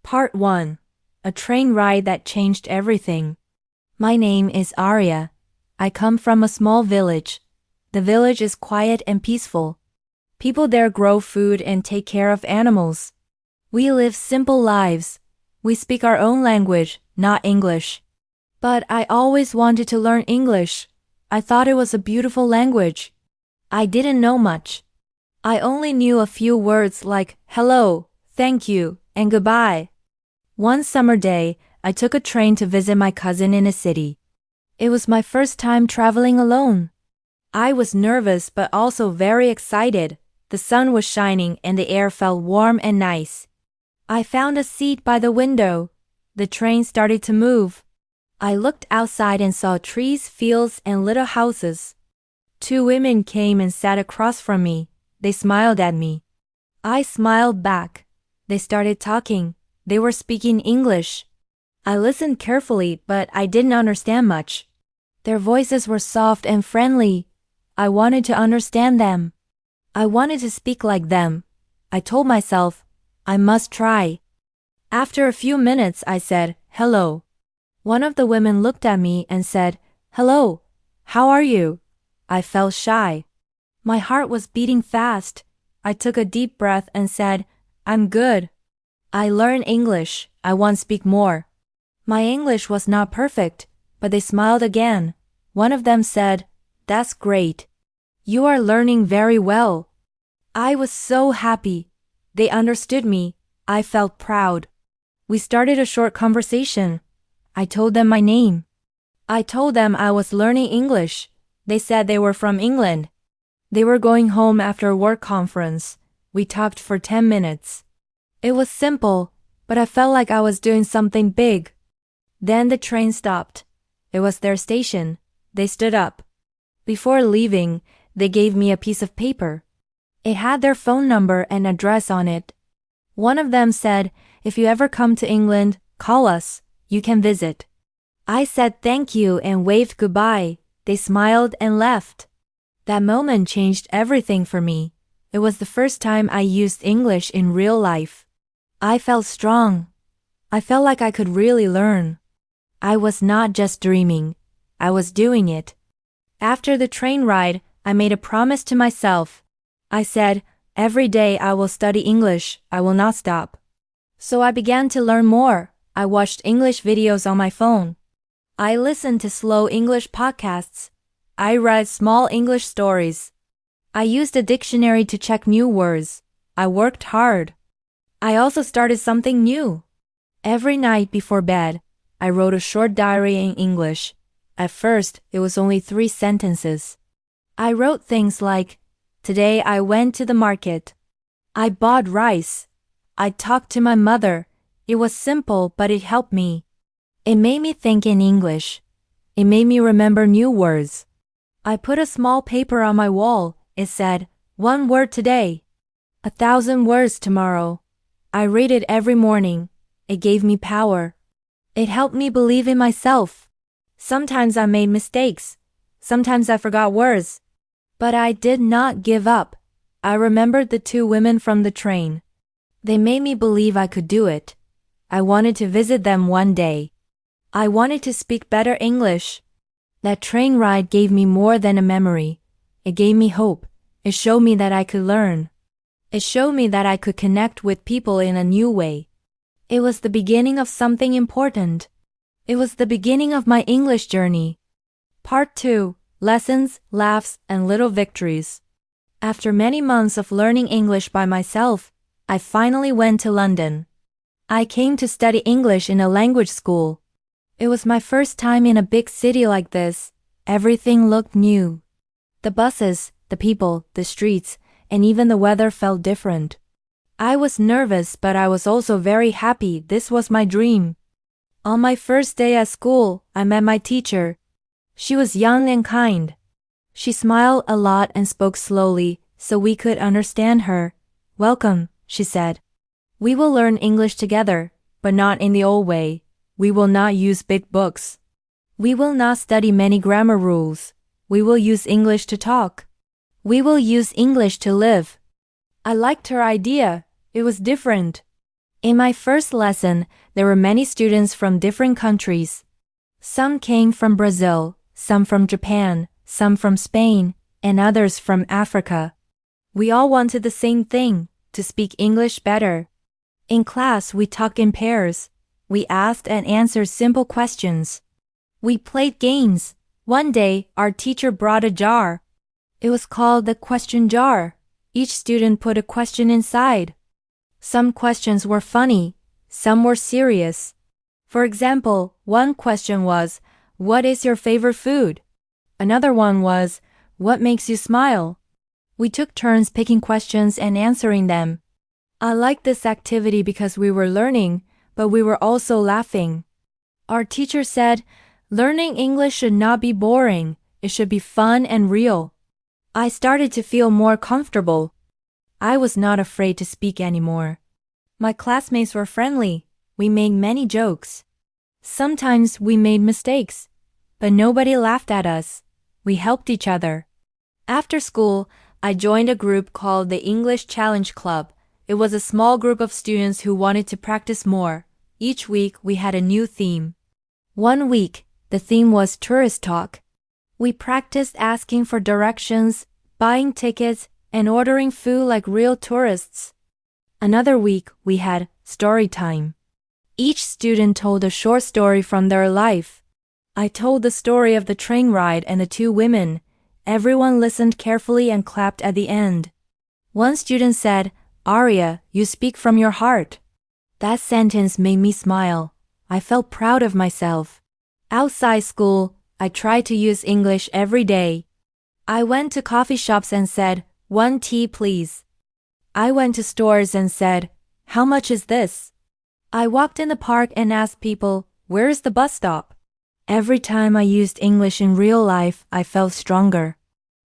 Part 1. A train ride that changed everything. My name is Aria. I come from a small village. The village is quiet and peaceful. People there grow food and take care of animals. We live simple lives. We speak our own language, not English. But I always wanted to learn English. I thought it was a beautiful language. I didn't know much. I only knew a few words like hello, thank you, and goodbye. One summer day, I took a train to visit my cousin in a city. It was my first time traveling alone. I was nervous but also very excited. The sun was shining and the air felt warm and nice. I found a seat by the window. The train started to move. I looked outside and saw trees, fields, and little houses. Two women came and sat across from me. They smiled at me. I smiled back. They started talking. They were speaking English. I listened carefully, but I didn't understand much. Their voices were soft and friendly. I wanted to understand them. I wanted to speak like them. I told myself, I must try. After a few minutes, I said, hello. One of the women looked at me and said, hello, how are you? I felt shy. My heart was beating fast. I took a deep breath and said, I'm good. I learned English. I want to speak more. My English was not perfect, but they smiled again. One of them said, that's great. You are learning very well. I was so happy. They understood me. I felt proud. We started a short conversation. I told them my name. I told them I was learning English. They said they were from England. They were going home after a work conference. We talked for 10 minutes. It was simple, but I felt like I was doing something big. Then the train stopped. It was their station. They stood up. Before leaving, they gave me a piece of paper. It had their phone number and address on it. One of them said, if you ever come to England, call us. You can visit. I said thank you and waved goodbye. They smiled and left. That moment changed everything for me. It was the first time I used English in real life. I felt strong. I felt like I could really learn. I was not just dreaming. I was doing it. After the train ride, I made a promise to myself. I said, every day I will study English. I will not stop. So I began to learn more. I watched English videos on my phone. I listened to slow English podcasts. I read small English stories. I used a dictionary to check new words. I worked hard. I also started something new. Every night before bed, I wrote a short diary in English. At first, it was only 3 sentences. I wrote things like, today I went to the market. I bought rice. I talked to my mother. It was simple, but it helped me. It made me think in English. It made me remember new words. I put a small paper on my wall. It said, 1 word today. 1,000 words tomorrow. I read it every morning. It gave me power. It helped me believe in myself. Sometimes I made mistakes. Sometimes I forgot words. But I did not give up. I remembered the 2 women from the train. They made me believe I could do it. I wanted to visit them one day. I wanted to speak better English. That train ride gave me more than a memory. It gave me hope. It showed me that I could learn. It showed me that I could connect with people in a new way. It was the beginning of something important. It was the beginning of my English journey. Part 2. Lessons, laughs, and little victories. After many months of learning English by myself, I finally went to London. I came to study English in a language school. It was my first time in a big city like this. Everything looked new. The buses, the people, the streets, and even the weather felt different. I was nervous, but I was also very happy. This was my dream. On my first day at school, I met my teacher. She was young and kind. She smiled a lot and spoke slowly, so we could understand her. Welcome, she said. We will learn English together, but not in the old way. We will not use big books. We will not study many grammar rules. We will use English to talk. We will use English to live. I liked her idea. It was different. In my first lesson, there were many students from different countries. Some came from Brazil, some from Japan, some from Spain, and others from Africa. We all wanted the same thing, to speak English better. In class, we talked in pairs. We asked and answered simple questions. We played games. One day, our teacher brought a jar. It was called the question jar. Each student put a question inside. Some questions were funny, some were serious. For example, one question was, "What is your favorite food?" Another one was, "What makes you smile?" We took turns picking questions and answering them. I liked this activity because we were learning, but we were also laughing. Our teacher said, "Learning English should not be boring, it should be fun and real." I started to feel more comfortable. I was not afraid to speak anymore. My classmates were friendly. We made many jokes. Sometimes we made mistakes, but nobody laughed at us. We helped each other. After school, I joined a group called the English Challenge Club. It was a small group of students who wanted to practice more. Each week we had a new theme. One week, the theme was tourist talk. We practiced asking for directions, buying tickets, and ordering food like real tourists. Another week, we had story time. Each student told a short story from their life. I told the story of the train ride and the two women. Everyone listened carefully and clapped at the end. One student said, "Aria, you speak from your heart." That sentence made me smile. I felt proud of myself. Outside school, I tried to use English every day. I went to coffee shops and said, "1 tea, please." I went to stores and said, "How much is this?" I walked in the park and asked people, "Where is the bus stop?" Every time I used English in real life, I felt stronger.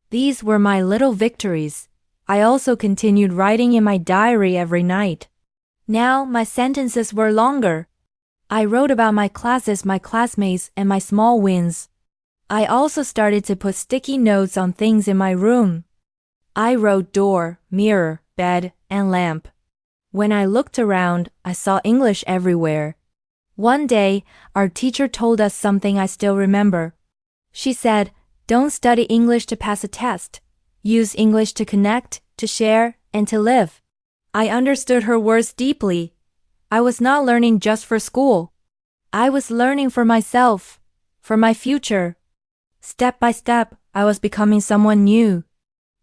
These were my little victories. I also continued writing in my diary every night. Now my sentences were longer. I wrote about my classes, my classmates, and my small wins. I also started to put sticky notes on things in my room. I wrote door, mirror, bed, and lamp. When I looked around, I saw English everywhere. One day, our teacher told us something I still remember. She said, "Don't study English to pass a test. Use English to connect, to share, and to live." I understood her words deeply. I was not learning just for school. I was learning for myself, for my future. Step by step, I was becoming someone new.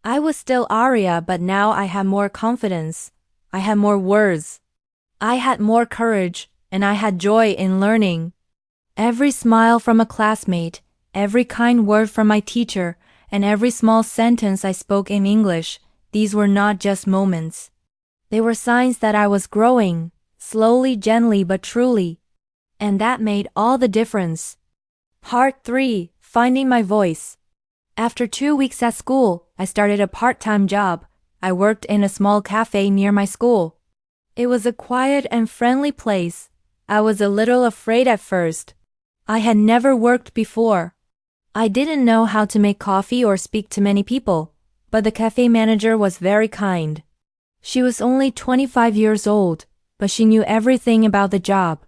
I was still Aria, but now I had more confidence. I had more words. I had more courage, and I had joy in learning. Every smile from a classmate, every kind word from my teacher, and every small sentence I spoke in English, these were not just moments. They were signs that I was growing, slowly, gently, but truly. And that made all the difference. Part 3. Finding my voice. After 2 weeks at school, I started a part-time job. I worked in a small cafe near my school. It was a quiet and friendly place. I was a little afraid at first. I had never worked before. I didn't know how to make coffee or speak to many people, but the cafe manager was very kind. She was only 25 years old, but she knew everything about the job.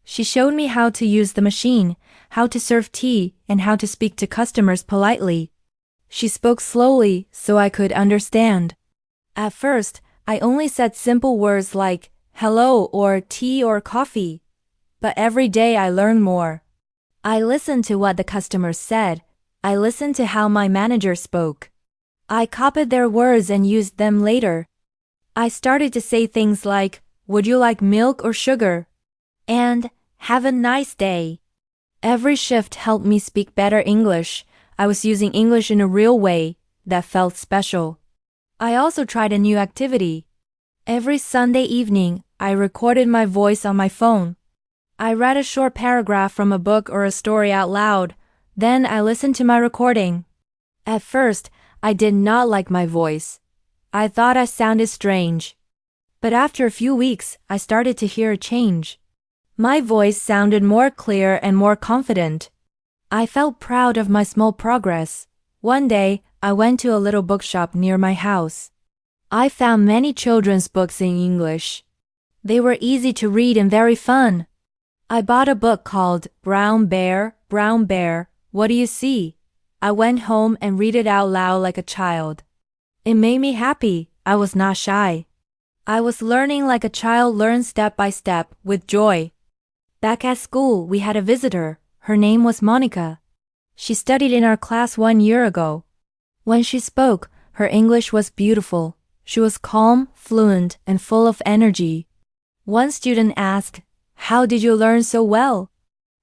She showed me how to use the machine, how to serve tea, and how to speak to customers politely. She spoke slowly so I could understand. At first, I only said simple words like hello or tea or coffee. But every day I learned more. I listened to what the customers said. I listened to how my manager spoke. I copied their words and used them later. I started to say things like, "Would you like milk or sugar?" and "Have a nice day." Every shift helped me speak better English. I was using English in a real way that felt special. I also tried a new activity. Every Sunday evening, I recorded my voice on my phone. I read a short paragraph from a book or a story out loud. Then I listened to my recording. At first, I did not like my voice. I thought I sounded strange. But after a few weeks, I started to hear a change. My voice sounded more clear and more confident. I felt proud of my small progress. One day, I went to a little bookshop near my house. I found many children's books in English. They were easy to read and very fun. I bought a book called Brown Bear, What Do You See? I went home and read it out loud like a child. It made me happy. I was not shy. I was learning like a child learns step by step, with joy. Back at school, we had a visitor. Her name was Monica. She studied in our class 1 year ago. When she spoke, her English was beautiful. She was calm, fluent, and full of energy. One student asked, "How did you learn so well?"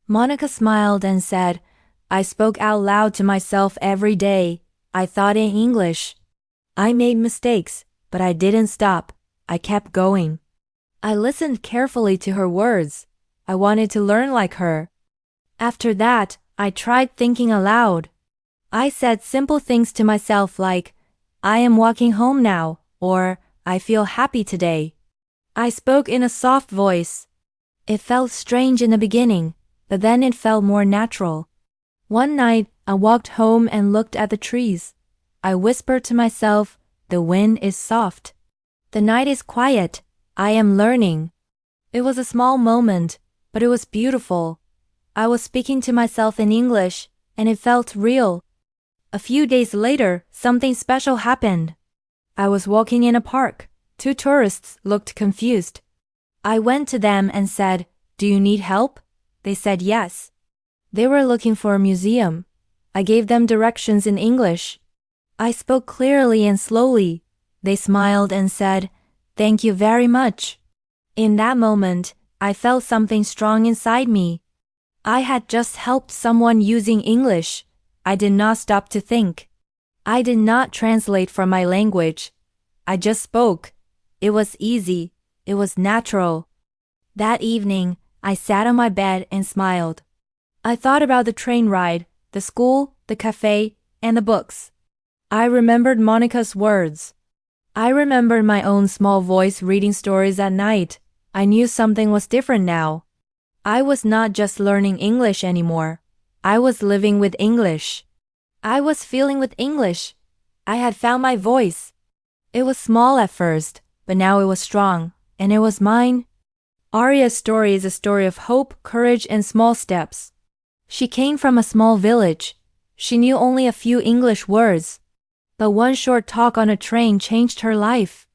Monica smiled and said, "I spoke out loud to myself every day. I thought in English. I made mistakes, but I didn't stop. I kept going. I listened carefully to her words. I wanted to learn like her." After that, I tried thinking aloud. I said simple things to myself like, "I am walking home now," or "I feel happy today." I spoke in a soft voice. It felt strange in the beginning, but then it felt more natural. One night, I walked home and looked at the trees. I whispered to myself, "The wind is soft. The night is quiet. I am learning." It was a small moment, but it was beautiful. I was speaking to myself in English, and it felt real. A few days later, something special happened. I was walking in a park. 2 tourists looked confused. I went to them and said, "Do you need help?" They said yes. They were looking for a museum. I gave them directions in English. I spoke clearly and slowly. They smiled and said, "Thank you very much." In that moment, I felt something strong inside me. I had just helped someone using English. I did not stop to think. I did not translate from my language. I just spoke. It was easy. It was natural. That evening, I sat on my bed and smiled. I thought about the train ride, the school, the cafe, and the books. I remembered Monica's words. I remembered my own small voice reading stories at night. I knew something was different now. I was not just learning English anymore. I was living with English. I was feeling with English. I had found my voice. It was small at first, but now it was strong, and it was mine. Aria's story is a story of hope, courage, and small steps. She came from a small village. She knew only a few English words. But one short talk on a train changed her life.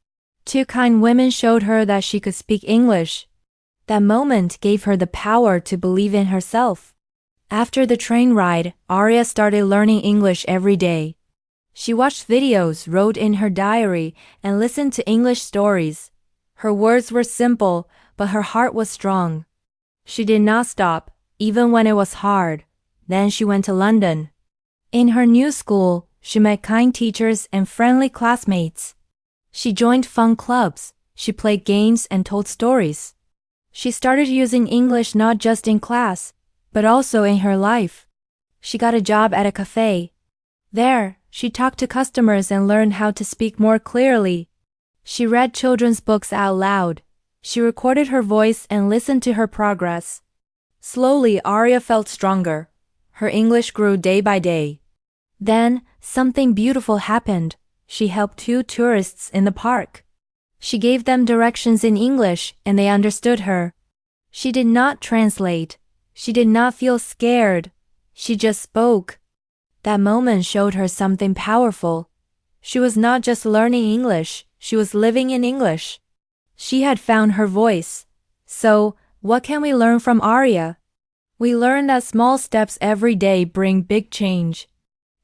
2 kind women showed her that she could speak English. That moment gave her the power to believe in herself. After the train ride, Aria started learning English every day. She watched videos, wrote in her diary, and listened to English stories. Her words were simple, but her heart was strong. She did not stop, even when it was hard. Then she went to London. In her new school, she met kind teachers and friendly classmates. She joined fun clubs. She played games and told stories. She started using English not just in class, but also in her life. She got a job at a cafe. There, she talked to customers and learned how to speak more clearly. She read children's books out loud. She recorded her voice and listened to her progress. Slowly, Aria felt stronger. Her English grew day by day. Then, something beautiful happened. She helped 2 tourists in the park. She gave them directions in English, and they understood her. She did not translate. She did not feel scared. She just spoke. That moment showed her something powerful. She was not just learning English, she was living in English. She had found her voice. So, what can we learn from Aria? We learn that small steps every day bring big change.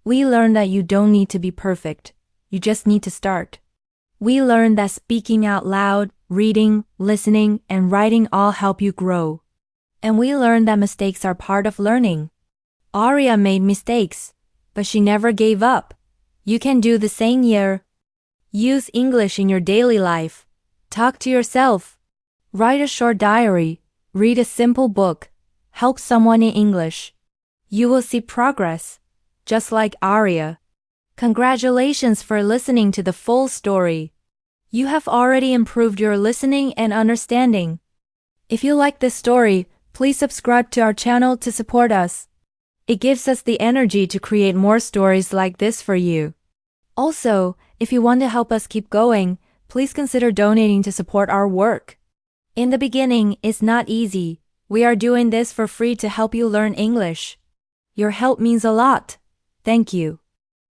We learn that you don't need to be perfect. You just need to start. We learn that speaking out loud, reading, listening, and writing all help you grow. And we learn that mistakes are part of learning. Aria made mistakes, but she never gave up. You can do the same here. Use English in your daily life. Talk to yourself. Write a short diary. Read a simple book. Help someone in English. You will see progress, just like Aria. Congratulations for listening to the full story. You have already improved your listening and understanding. If you like this story, please subscribe to our channel to support us. It gives us the energy to create more stories like this for you. Also, if you want to help us keep going, please consider donating to support our work. In the beginning, it's not easy. We are doing this for free to help you learn English. Your help means a lot. Thank you.